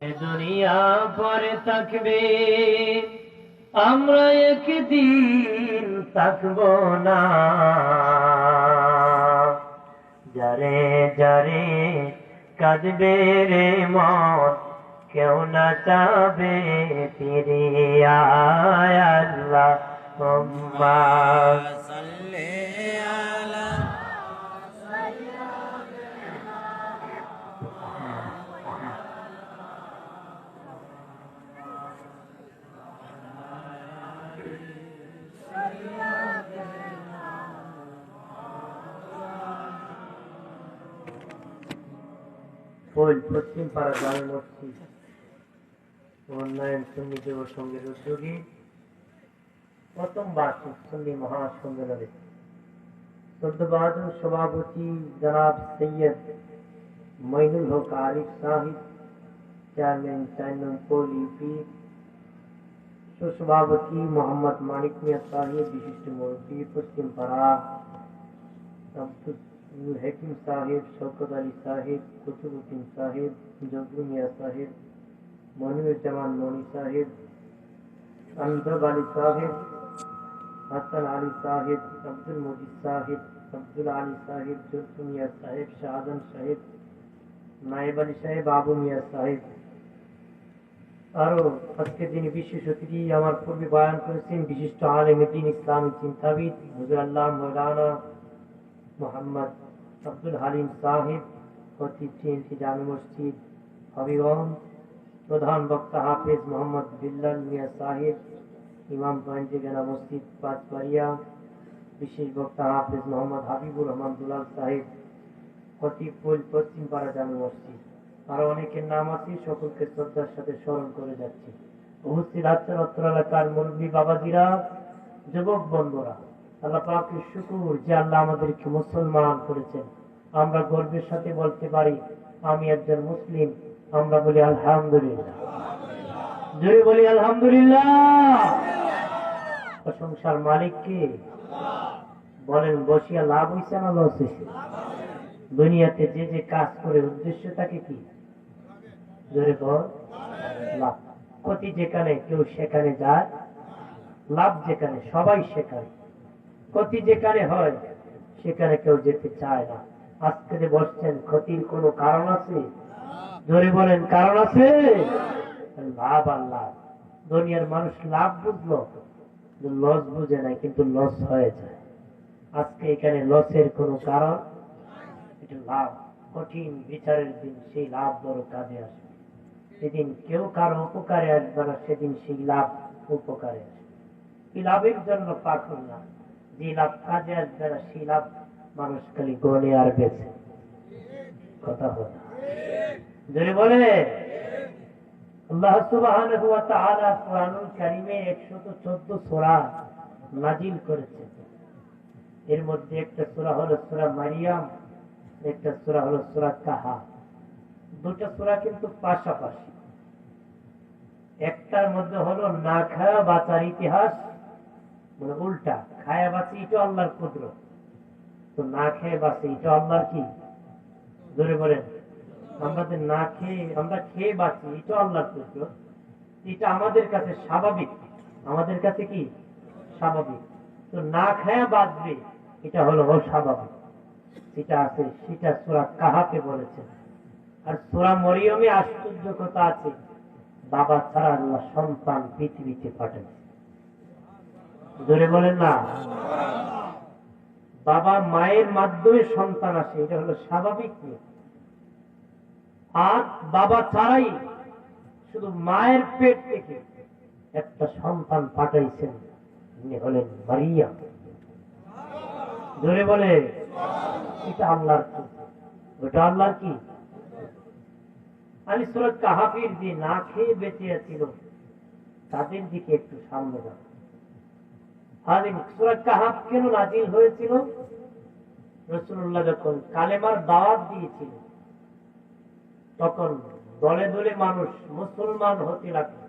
এ দুনিয়া পরে থাকবে, আমরা একদিন থাকবো না। যারে যারে কাঁদবে রে মন, কেউ না চাবে ফিরে আয় আল্লাহ সাল্লি আলা পশ্চিম পাড়া জামে মসজিদ উন্নয়ন সুন্নি যুব সংঘের উদ্যোগে প্রথম বার্ষিক সুন্নি মহাসম্মেলনে 14 জন সভাপতি জনাব সৈয়দ মঈনুল হক আরিফ সাহিব, চেয়ারম্যান 4 নং পৌর ইউপি, সভাপতি মোহাম্মদ মানিক মিয়া সাহেব, বিশিষ্ট মুরব্বী পশ্চিম পাড়া আব্দুল হাকিম সাহেব, শওকত আলী সাহেব, কুতুবুদ্দিন সাহেব, জব্বু মিয়া সাহেব, মনিরুজ্জামান মনি সাহেব, আনসার আলী সাহেব, হাসান আলী সাহেব, আব্দুল মজিদ সাহেব, আব্দুল আলী সাহেব, জব্বু মিয়া সাহেব, শাহজাহান সাহেব, নায়েব আলী সাহেব, আবু মিয়া সাহেব। আরো আজকে যিনি বিশেষ অতিথি আমার পূর্বে বয়ান করেছেন, বিশিষ্ট আলেম দ্বীন ইসলামী চিন্তাবিদ হুজুর আল্লাহ মৌলানা মোহাম্মদ আব্দুল হালিম সাহেব, খতিব TNT জামে মসজিদ হবিগঞ্জ, প্রধান বক্তা হাফেজ মোহাম্মদ বিল্লাল মিয়া সাহেব, ইমাম পয়েন্টেগানা মসজিদ পাঁচবাড়িয়া, বিশেষ বক্তা হাফেজ মোহাম্মদ হাবিবুর রহমান দুলাল সাহেব, খতিব পশ্চিম পাড়া জামে মসজিদ। আরো অনেকের নাম আছে, সকলকে শ্রদ্ধার সাথে স্মরণ করে যাচ্ছি। উপস্থিত আছেন অত্র এলাকার মুরব্বী বাবাজিরা, যুবক বন্ধুরা। আল্লাহ পাকের শুকর যে আল্লাহ আমাদেরকে মুসলমান করেছেন। আমরা গর্বের সাথে বলতে পারি আমি একজন মুসলিম। আমরা বলি আলহামদুলিল্লাহ, জোরে বলি আলহামদুলিল্লাহ। প্রশংসার মালিক কে? বলেন, বসিয়া লাভ হইছে না লস হইছে? দুনিয়াতে যে যে কাজ করে উদ্দেশ্য থাকে কি? জোরে বল, লাভ। ক্ষতি যেখানে কেউ সেখানে যায়, লাভ যেখানে সবাই সেখানে। ক্ষতি যেখানে হয় সেখানে কেউ যেতে চায় না। আজকে যে বসছেন, ক্ষতির কোনো কারণ আছে? জোরে বলেন, কারণ আছে? লাভ আর লাভ। দুনিয়ার মানুষ লাভ বুঝলো, লস বুঝে নাই, কিন্তু লস হয়ে যায়। আজকে এখানে লসের কোনো কারণ, এটা লাভ। কঠিন বিচারের দিন সেই লাভ বড় কাজে আসবে। সেদিন কেউ কারো উপকারে আসবে না, সেদিন সেই লাভ উপকারে আসবে। এই লাভের জন্য পাগল না, যে লাভ কাজে আসবে না সেই লাভ মানুষ খালি গনে আর বেছে। কথা বলে যদি বলে আল্লাহ সুবহানাহু ওয়া তাআলা কুরআনুল কারীমে 114 সূরা নাজিল করেছে। এর মধ্যে একটা সূরা হলো সূরা মারিয়াম, একটা সূরা হলো সূরা কাহা। দুটো সূরা কিন্তু পাশাপাশি। একটার মধ্যে হলো না খায়া বাঁচার ইতিহাস, মানে উল্টা, খায়া বাঁচি এটা আল্লাহর কুদরত, তো না খেয়ে বাঁচি এটা আল্লাহর কি? ধরে বলেন, আমাদের না খেয়ে আমরা খেয়ে বাঁচি এটা আল্লাহর কুদরত, এটা আমাদের কাছে স্বাভাবিক। আমাদের কাছে কি স্বাভাবিক? তো না খায়া বাঁচবে এটা হলো অস্বাভাবিক। সেটা আছে, সেটা সূরা কাহাতে বলেছে। আর সূরা মরিয়মে আশ্চর্য কথা আছে, বাবা ছাড়া আল্লাহ সন্তান পৃথিবীতে পাঠায়। জোরে বলেন না, বাবা মায়ের মাধ্যমে সন্তান আসে, এটা হলো স্বাভাবিক নিয়ম। আর বাবা ছাড়াই শুধু মায়ের পেট থেকে একটা সন্তান পাঠাইছেন, তিনি হলেন মারিয়াম। জোরে বলে, এটা আল্লাহর কি? ওটা আল্লাহর কি? আমি সূরা কাহাফের যে না খেয়ে বেঁচে ছিল তাদের দিকে একটু সামনে যাব। সূরা কাহাফ কেন নাজিল হয়েছিল? রাসূলুল্লাহ যখন কালেমার দাওয়াত দিয়েছিল, তখন দলে দলে মানুষ মুসলমান হতে লাগলো।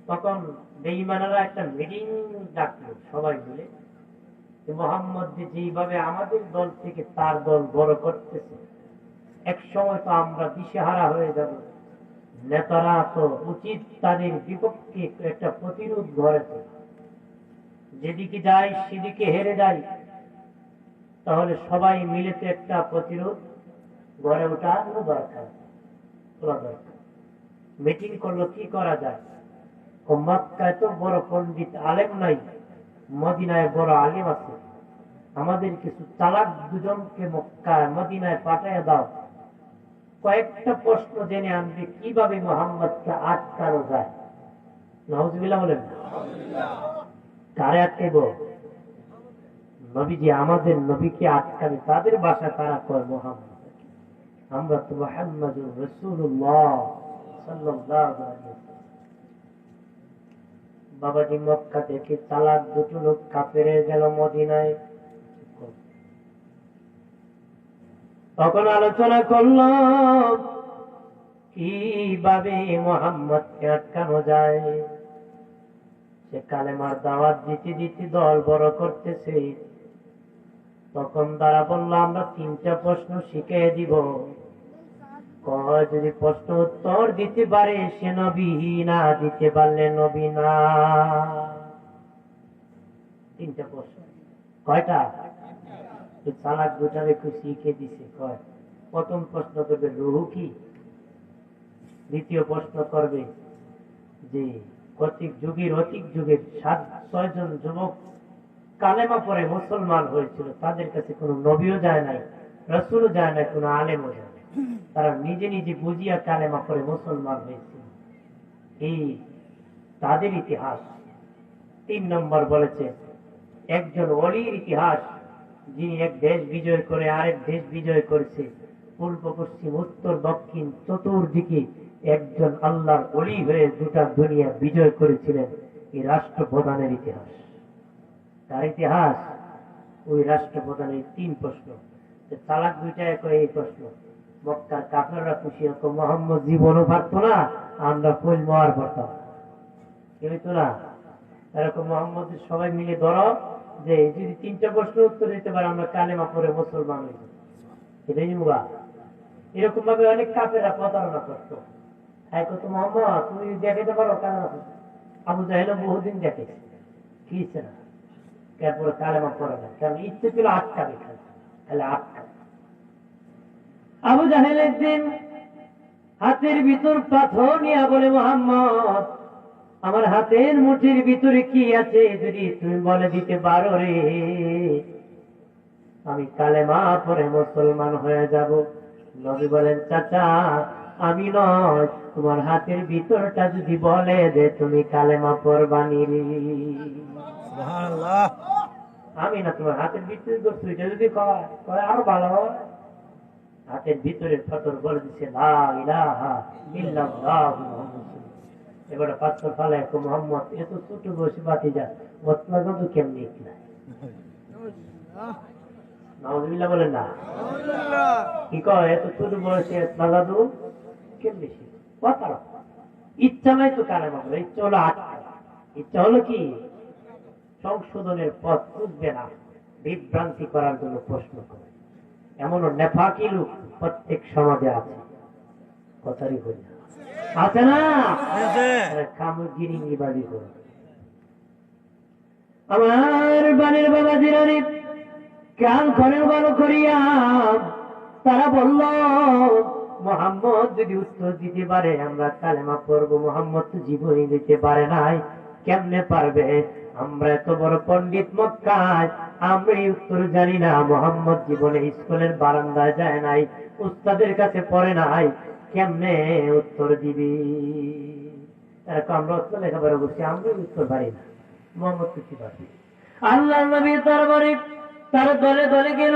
তখন বেঈমানেরা একটা মিটিং ডাকলো সবাই মিলে, মুহাম্মদ যেভাবে আমাদের দল থেকে তার দল বড় করতেছে, এক সময় তো আমরা দিশেহারা হয়ে যাব, নেতারা তো উচিত তাদের বিপক্ষে একটা প্রতিরোধ গড়েছে। যেদিকে যায় সেদিকে হেরে যায়, তাহলে সবাই মিলে তো একটা প্রতিরোধ গড়ে ওঠানো দরকার, তোলা দরকার। মিটিং করলো কি করা যায়, মক্কায় তো বড় পণ্ডিত আলেম নাই, মদিনায় বড় আলেম আছে, আমাদের কিছু চালাক দুজনকে মক্কায় মদিনায় পাঠাইয়া দাও, কয়েকটা প্রশ্ন জেনে আনবে কিভাবে মোহাম্মদকে আটকানো যায়। নাউজুবিল্লাহ বলেন। কারে আটকাইব? নবীজি আমাদের নবীকে আটকাবে, তাদের ভাষা তারা কয় মোহাম্মদ, আমরা তো মুহাম্মাদুর রাসূলুল্লাহ সাল্লাল্লাহু আলাইহি ওয়াসাল্লাম। বাবাজি মক্কা থেকে চালাক দুটো লোক কাফেরে গেল মদিনায়। তখন আলোচনা করল কিভাবে মোহাম্মদকে আটকানো যায়। সে কালেমার দাওয়াত দিতে দিতে দল বড় করতেছে। তখন তারা বলল আমরা 3টা প্রশ্ন শিখিয়ে দিব, যদি প্রশ্ন উত্তর দিতে পারে সে নবী, না দিতে পারলে নবী না। 3টা প্রশ্ন। কয়টা? চালাক দুটার একটু শিখে দিছে। কয় প্রথম প্রশ্ন করবে রুহু কি, দ্বিতীয় প্রশ্ন করবে যে অতীক যুগের 7-6 জন যুবক কালেমা পরে মুসলমান হয়েছিল, তাদের কাছে কোনো নবীও যায় নাই, রাসূলও যায় নাই, কোনো আলেমও যায় নাই, তারা নিজে নিজে বুঝিয়া কালেমা পরে মুসলমান হয়েছিল, এই তাদের ইতিহাস। 3 নম্বর বলেছে একজন ওলির ইতিহাস, যিনি এক দেশ বিজয় করে আরেক দেশ বিজয় করেছে, পূর্ব পশ্চিম উত্তর দক্ষিণ চতুর্দিকে একজন আল্লাহর ওলি হয়ে গোটা দুনিয়া বিজয় করেছিলেন, এই রাষ্ট্রপ্রধানের ইতিহাস। তার ইতিহাস, ওই রাষ্ট্রপ্রধানের 3 প্রশ্ন। চালাক দুইটায় কয় এই প্রশ্ন। মক্কার কাফেররা খুশি হতো, মোহাম্মদ জীবনও পারতো না, আমরা ফুল মার পারতাম, কি হইতো না। এরকম মোহাম্মদের সবাই মিলে ধরো যে যদি 3টা প্রশ্ন উত্তর দিতে পারে আমরা কালেমা পড়ে মুসলমান হইব, এটাই মুগা। এরকম ভাবে অনেক কাফেররা প্রতারণা করতো। হ্যাঁ কত মোহাম্মদ তুমি দেখাইতে পারো কালেমা? আবু জাহেল বহুদিন দেখেছে, কি না, তারপরে কালেমা পড়ে না, কারণ ইচ্ছে ছিল আটকাবে, তাহলে আটকাবে। আবু জাহেল একদিন হাতের ভিতর পাথর নিয়ে বলে মোহাম্মদ আমার হাতের মুঠির ভিতরে কি আছে যদি তুমি বলে দিতে পারো রে, আমি কালেমা পড়ে মুসলমান হয়ে যাব। নবী বলেন চাচা আমি নয়, তোমার হাতের ভিতরটা যদি বলে যে তুমি কালেমা পড়বানি রে, সুবহানাল্লাহ, আমি না, তোমার হাতের ভিতরে দুইটা যদি কয় আরো ভালো হয়। হাতের ভিতরের পাথর বলে দিচ্ছে লা ইলাহা ইল্লাল্লাহ মুহাম্মাদুর। এবারে পাথর ফালায় মোহাম্মদ এত ছোট বসে বাতি যা মতলব তো কেমনি কিনা, নাউজুবিল্লাহ বলেন না, কি কয় এত ছোট বয়সে নাগাদু কেমনি কথা। ইচ্ছা নাই তো কালেমা পড়ে, ইচ্ছা হলো আটকা, ইচ্ছা হলো কি সংশোধনের পথ খুঁজবে না, বিভ্রান্তি করার জন্য প্রশ্ন করে। এমনও নেফাকি লোক প্রত্যেক সমাজে আছে, কথারই হই না, আছে না, কামগিরিবাজি করে। আমার বানের বাবা জিরানি কাল করেন ভালো করিয়া, তারা বলল মোহাম্মদ যদি উত্তর দিতে পারে আমরা কালেমা পড়বো, মোহাম্মদ তো জীবনই দিতে পারে নাই, কেমনে পারবে, আমরা এত বড় পণ্ডিত মক্কায়, আমরা এই উত্তর জানি না, মোহাম্মদ জীবনে স্কুলের বারান্দায় যায় নাই, উস্তাদের কাছে পড়ে নাই, কেমনে উত্তর দিবি। আমরা উত্তর লেখাপড়া করছি, আমরা উত্তর পারি না, মোহাম্মদ কিছু পারবি। আল্লাহ নবী তারপরে তারা দলে দলে গেল,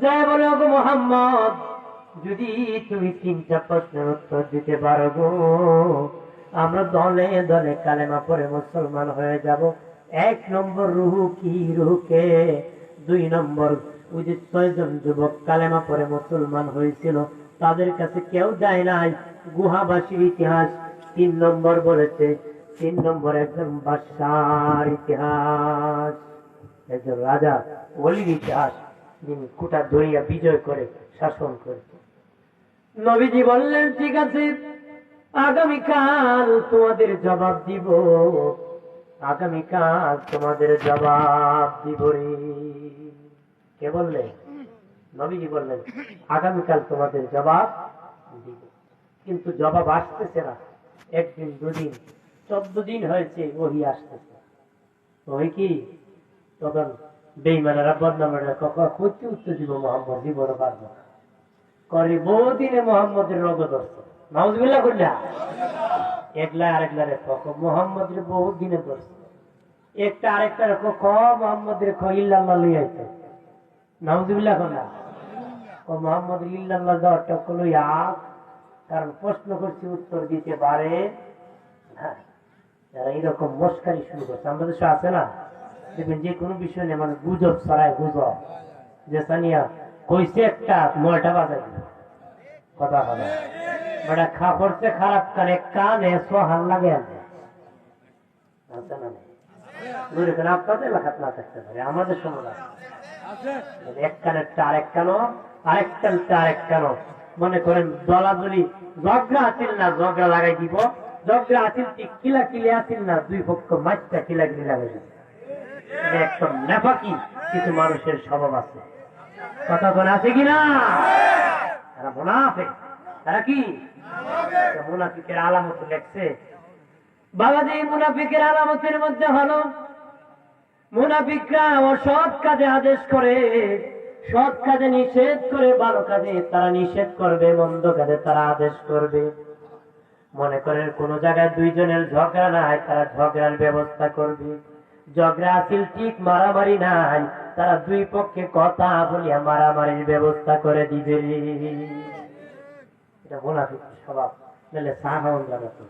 যায় বলে ওগো মোহাম্মদ যদি তুমি 3টা প্রশ্নের উত্তর দিতে পারো গো, আমরা দলে দলে কালেমা পড়ে মুসলমান হয়ে যাব। 1 নম্বর রুহু কি, রুহুকে। 2 নম্বর ওই যে 6 জন যুবক কালেমা পড়ে মুসলমান হয়েছিল, তাদের কাছে কেউ যায় নাই, গুহাবাসীর ইতিহাস। 3 নম্বর বলেছে, 3 নম্বর একজন বাদশার ইতিহাস, একজন রাজা ওলির ইতিহাস, যিনি কোটা দরিয়া বিজয় করে শাসন করেছে। নবীজি বললেন ঠিক আছে, আগামীকাল তোমাদের জবাব দিব, আগামীকাল তোমাদের জবাব দিব রে। কে বললেন? নবীজি বললেন আগামীকাল তোমাদের জবাব দিব। কিন্তু জবাব আসতেছে না। একদিন, দুদিন, 14 দিন হয়েছে, ওহি আসতেছে। ওই কি তখন বেঈমানেরা বদনামেরা কইতে উত্তর দিব মোহাম্মদ জীবনে পারবো না করে বহুদিনে মোহাম্মদের রোগ ধরছে। নাউজুবিল্লাহ কইলা একলা আরেকলা রে মোহাম্মদের বহু দিনে ধরছে। একটা আরেকটা ক মোহাম্মদের ইল্লাল্লাহ লই আইছে। নাউজুবিল্লাহ কইলা ও মোহাম্মদ ইল্লাল্লাহ দাওয়াটা কইলো ইয়াক, কারণ প্রশ্ন করছি উত্তর দিতে পারে না। যারা এইরকম মস্কারি শুরু করছে, আমাদের দেশে আছে না, দেখবেন যে কোনো বিষয় নিয়ে মানে গুজব ছড়ায়, গুজব যে সানিয়া কইছে একটা 9টা বাজায় কথা বলে বেটা খা করছে খারাপ কানে কানে সোহান লাগে আছে না আপনাদের এলাকাত না থাকতে পারে, আমাদের সময় এক কানেরটা আরেক কানো, আরেক কানটা আরেক কানো। মনে করেন দলাদলি ঝগড়া আছিল না, ঝগড়া লাগাই দিব, ঝগড়া আছিল কিলা কিলি আছিল না, দুই পক্ষ মাছটা কিলা কিলি লাগাই দিব। একদম নেফাকি কিছু মানুষের স্বভাব আছে, কথা বলে আছে কিনা? তারা মুনাফিক, তারা কি মুনাফিকের আলামত লেখছে বাবাজি। মুনাফিকের আলামতের মধ্যে হলো মুনাফিকরা অসৎ কাজে আদেশ করে, সৎ কাজে নিষেধ করে, ভালো কাজে তারা নিষেধ করবে, মন্দ কাজে তারা আদেশ করবে। মনে করেন কোন জায়গায় দুইজনের ঝগড়া নাই, তারা ঝগড়ার ব্যবস্থা করবে। ঝগড়া আসিল ঠিক, মারামারি নাই, তারা দুই পক্ষে কথা বলিয়া মারামারির ব্যবস্থা করে দিবে। এটা মুনাফিক স্বভাব। নাহলে সাহাবন জানাতো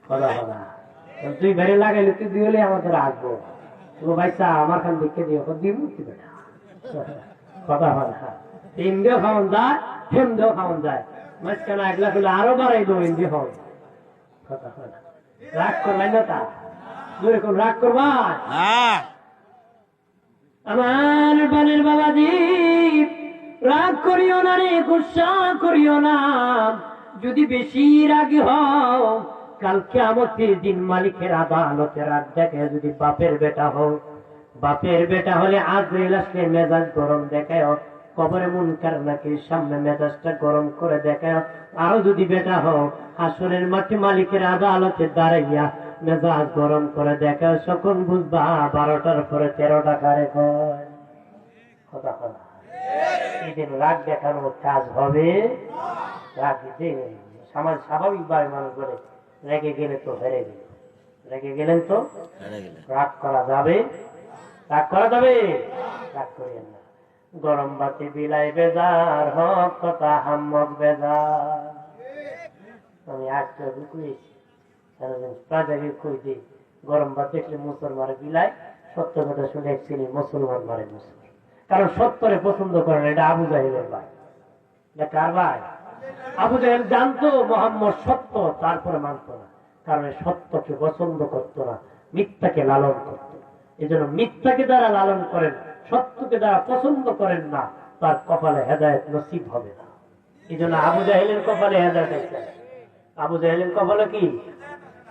কথা বলা তুই বেড়ে লাগাইলে তুই দুই হলে আমাদের আসবো, ও ভাই চা আমার খান দেখে দিও দিব বেটা কথা বলা। ইন্ডিও খাওয়ান যায়, হেমদেও খাওয়ান যায়, মাঝখানে একলা করলে আরো বাড়াই দেবো ইন্ডিও খাওয়ান। কথা বলা রাগ করবেন না, তা দূরে কোন রাগ করবা আমার বানের বাবাজি, রাগ করিও না রে, গুসা করিও না। যদি বেশি রাগী হও, কাল কিয়ামতের দিন মালিকের আদালতে রাগ দেখে যদি বাপের বেটা হও, বাপের বেটা হলে আজরাইল আসলে মেজাজ গরম দেখায়, কবরে মুনকার নাকির সামনে মেজাজটা গরম করে দেখায়। আরো যদি বেটা হও, হাসরের মাঠে মালিকের আদালতে দাঁড়াইয়া মেজাজ গরম করে দেখায়, সকল বুঝবা 12টার পরে 13টা কারে কয় কথা কথা। এই দিন রাগ দেখানোর কাজ হবে। রাগ সমাজ স্বাভাবিকভাবে মানুষ বলে রেগে গেলে তো হেরে গেল, রেগে গেলেন তো রাগ করা যাবে, রাগ করা যাবে, রাগ করিয়েন না। গরম বাতি বিলাই বেজার, হক কথা হাম্মক বেজার। আমি আজকে কই দিই গরম ভাত দেখলে মুসলমানে বিলাই, সত্য কথা শুনে এক শ্রেণী মুসলমান মারে মুসলমান, কারণ সত্যরে পছন্দ করে না। এটা আবু জাহেলের ভাই, এটা কার ভাই? আবু জাহেল জানতো মোহাম্মদ সত্য, তারপরে মানত না, কারণ সত্যকে পছন্দ করতো না, মিথ্যাকে লালন করত। এই জন্য মিথ্যাকে দ্বারা লালন করেন, সত্যকে দ্বারা পছন্দ করেন না, তার কপালে হেদায়েত নসিব হবে না। এই জন্য আবু জাহেলের কপালে হেদায়েত আছে। আবু জাহেলের কপালে কি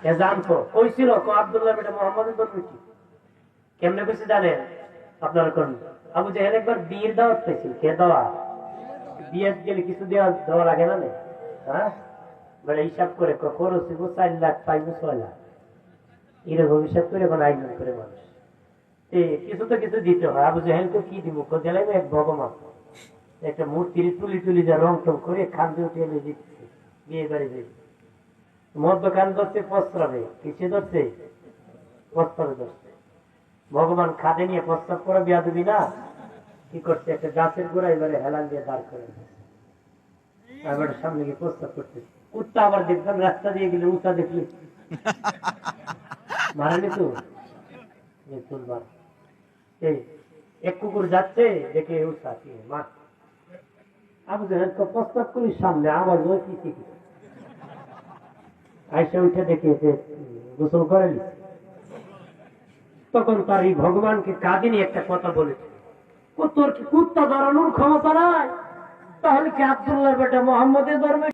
এ জানতো, কইছিল আব্দুল্লাহ বেটা মোহাম্মদের দরবেশী। কেমনে বেশি জানেন আপনার কোন? আবু জাহেল একবার বিয়ের দাওয়াত পেয়েছিল। কে দেওয়া? বিয়ে গেলে কিছু দেওয়া লাগে না? হ্যাঁ, মানে হিসাব করে খরচ 4 লাখ 5 6 লাখ এরকম হিসাব করে এখন আয়োজন করে মানুষ। কিছু তো কিছু দিতে হয়। আবু জাহেলকে কি দিব? দিলাম এক ভগবান একটা মূর্তির তুলি তুলি যা রং টং করে খান্দে উঠে এনে দিচ্ছে বিয়ে বাড়ি যাই। মদ্যকান ধরছে প্রস্রাবে, কিসে ধরছে? প্রস্তাবে ধরছে। ভগবান খাদে নিয়ে প্রস্তাব করা বিয়া দিবি না, কি করছে? একটা গাছের গোড়া এবারে হেলান দিয়ে দাঁড় করে এবার সামনে গিয়ে প্রস্তাব করছে। কুত্তা আবার দেখলাম রাস্তা দিয়ে গেলে উঁচা দেখলি মারানি তো তুলবার। এই এক কুকুর যাচ্ছে দেখে উঁচা কি মা আবু জাহেল প্রস্তাব করি সামনে আওয়াজ হয় কি কি আইসা উঠে দেখে গোসল করে নি। তখন তার এই ভগবানকে কাঁদিনি একটা কথা বলেছে, তোর কি কুত্তা দাঁড়ানোর ক্ষমতা নাই? তাহলে কি আব্দুল্লাহর বেটা মোহাম্মদের ধর্মে